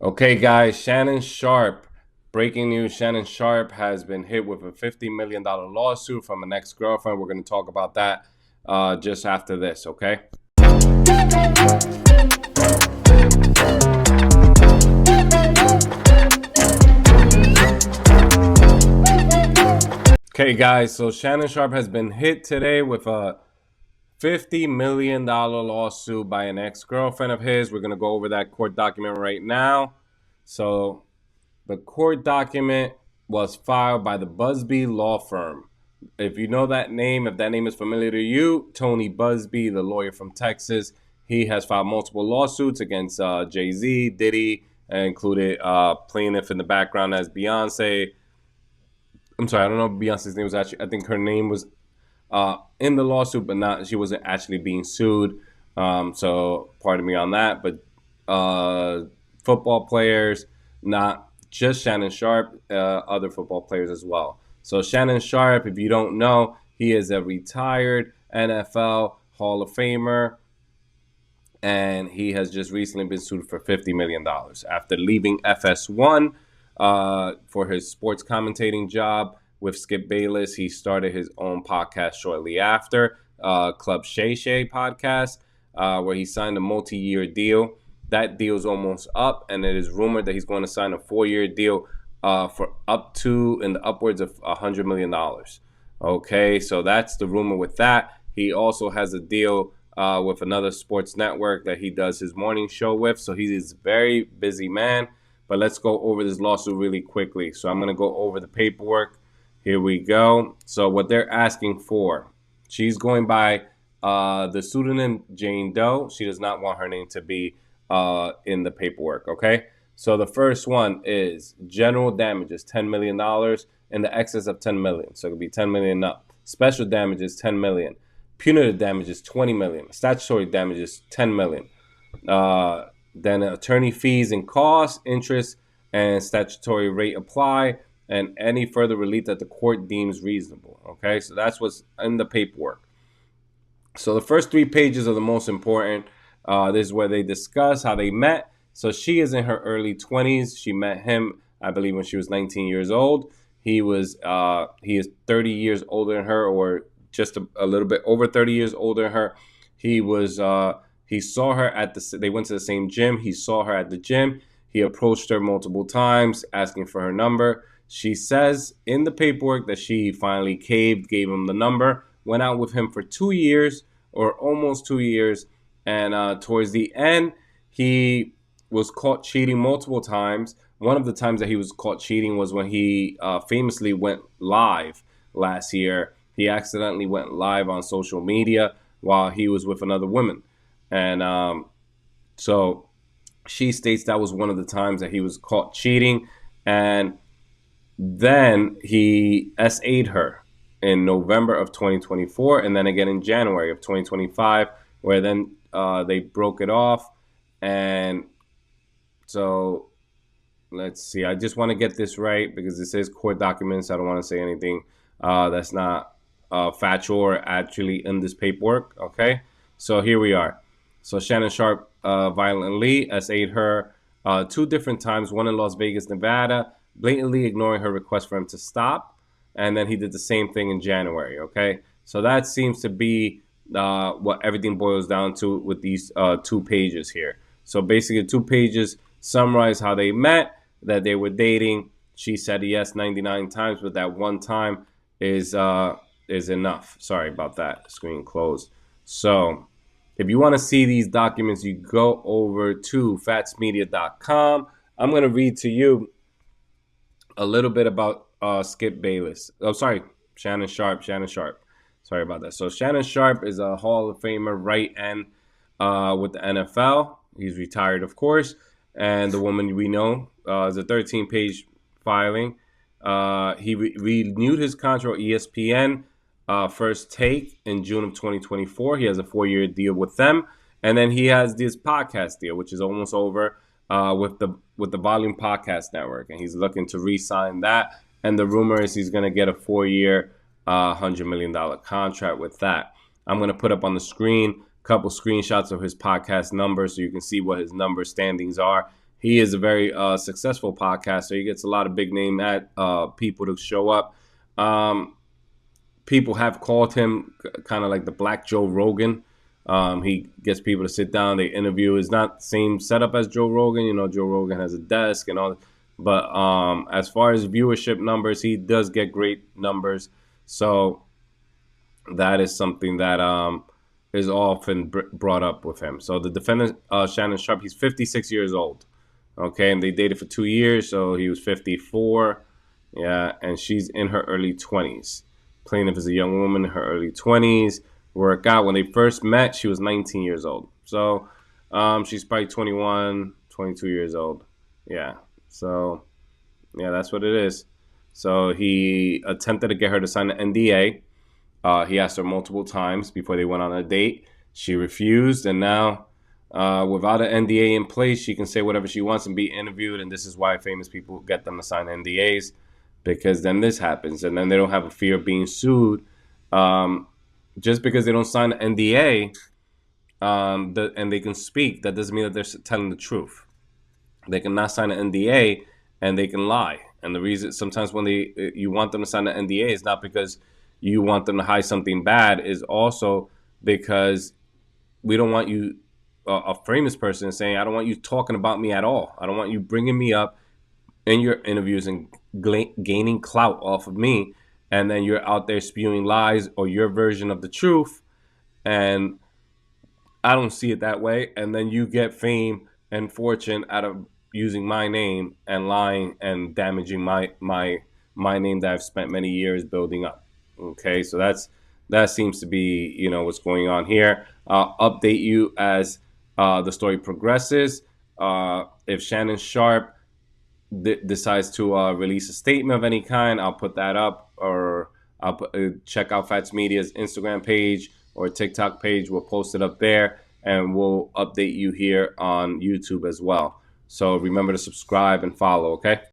Okay, guys, Shannon Sharpe. Breaking news, Shannon Sharpe has been hit with a $50 million lawsuit from an ex-girlfriend. We're going to talk about that just after this, okay? Okay, guys, so Shannon Sharpe has been hit today with a $50 million lawsuit by an ex-girlfriend of his. We're going to go over that court document right now. So the court document was filed by the Busby Law Firm. If you know that name, if that name is familiar to you, Tony Busby, the lawyer from Texas, he has filed multiple lawsuits against Jay-Z, Diddy, and included plaintiff in the background as Beyonce. I'm sorry, I don't know if Beyonce's name was actually, I think her name was in the lawsuit, but she wasn't actually being sued. So pardon me on that. But football players, not just Shannon Sharpe, other football players as well. So Shannon Sharpe, if you don't know, he is a retired NFL Hall of Famer, and he has just recently been sued for $50 million after leaving FS1 for his sports commentating job with Skip Bayless. He started his own podcast shortly after, Club Shay Shay podcast, where he signed a multi-year deal. That deal is almost up, and it is rumored that he's going to sign a 4-year deal for up to in the upwards of $100 million. Okay, so that's the rumor with that. He also has a deal with another sports network that he does his morning show with. So he's a very busy man. But let's go over this lawsuit really quickly. So I'm going to go over the paperwork. Here we go. So what they're asking for, she's going by the pseudonym Jane Doe. She does not want her name to be in the paperwork, okay? So the first one is general damages, $10 million in the excess of $10 million. So it could be $10 million up. Special damages, $10 million. Punitive damages, $20 million. Statutory damages, $10 million. Then attorney fees and costs, interest, and statutory rate apply, and any further relief that the court deems reasonable. Okay, so that's what's in the paperwork. So the first 3 pages are the most important. This is where they discuss how they met. So she is in her early 20s. She met him, I believe, when she was 19 years old. He is 30 years older than her, or just a little bit over 30 years older than her. He saw her they went to the same gym. He saw her at the gym. He approached her multiple times, asking for her number. She says in the paperwork that she finally caved, gave him the number, went out with him for 2 years, or almost 2 years. And towards the end, he was caught cheating multiple times. One of the times that he was caught cheating was when he famously went live last year. He accidentally went live on social media while he was with another woman. And so she states that was one of the times that he was caught cheating. And then he SA'd her in November of 2024, and then again in January of 2025, where then they broke it off. And so let's see. I just want to get this right because this is court documents. I don't want to say anything that's not factual or actually in this paperwork. Okay, so here we are. So Shannon Sharpe violently SA'd her 2 different times, one in Las Vegas, Nevada, blatantly ignoring her request for him to stop. And then he did the same thing in January, okay? So that seems to be what everything boils down to with these 2 pages here. So basically 2 pages summarize how they met, that they were dating. She said yes 99 times, but that one time is enough. Sorry about that. Screen closed. So if you want to see these documents, you go over to fatsmedia.com. I'm going to read to you a little bit about Skip Bayless. Oh, sorry, Shannon Sharpe. Sorry about that. So Shannon Sharpe is a Hall of Famer right end with the NFL. He's retired, of course. And the woman we know is a 13-page filing. He renewed his contract with ESPN First Take in June of 2024. He has a 4-year deal with them. And then he has this podcast deal, which is almost over with the Volume Podcast Network. And he's looking to re-sign that. And the rumor is he's going to get a 4-year, $100 million contract with that. I'm going to put up on the screen a couple screenshots of his podcast numbers so you can see what his number standings are. he is a very successful podcaster. He gets a lot of big name people to show up. People have called him kind of like the Black Joe Rogan. He gets people to sit down, they interview. It's not the same setup as Joe Rogan. You know, Joe Rogan has a desk and all. But as far as viewership numbers, he does get great numbers. So that is something that is often brought up with him. So the defendant, Shannon Sharpe, he's 56 years old. Okay, and they dated for 2 years, so he was 54. Yeah, and she's in her early 20s. Plaintiff is a young woman in her early 20s. Work out. When they first met, she was 19 years old. So she's probably 21, 22 years old. Yeah. So, yeah, that's what it is. So he attempted to get her to sign an NDA. He asked her multiple times before they went on a date. She refused, and now without an NDA in place, she can say whatever she wants and be interviewed. And this is why famous people get them to sign NDAs, because then this happens, and then they don't have a fear of being sued. Just because they don't sign an NDA and they can speak, that doesn't mean that they're telling the truth. They cannot sign an NDA and they can lie. And the reason sometimes when you want them to sign an NDA is not because you want them to hide something bad, is also because we don't want you, a famous person, saying, I don't want you talking about me at all. I don't want you bringing me up in your interviews and gaining clout off of me. And then you're out there spewing lies or your version of the truth. And I don't see it that way. And then you get fame and fortune out of using my name and lying and damaging my name that I've spent many years building up. Okay, so that seems to be, you know, what's going on here. I'll update you as the story progresses. If Shannon Sharpe decides to release a statement of any kind, I'll put that up, or I'll check out Fats Media's Instagram page or TikTok page. We'll post it up there, and we'll update you here on YouTube as well. So remember to subscribe and follow, okay?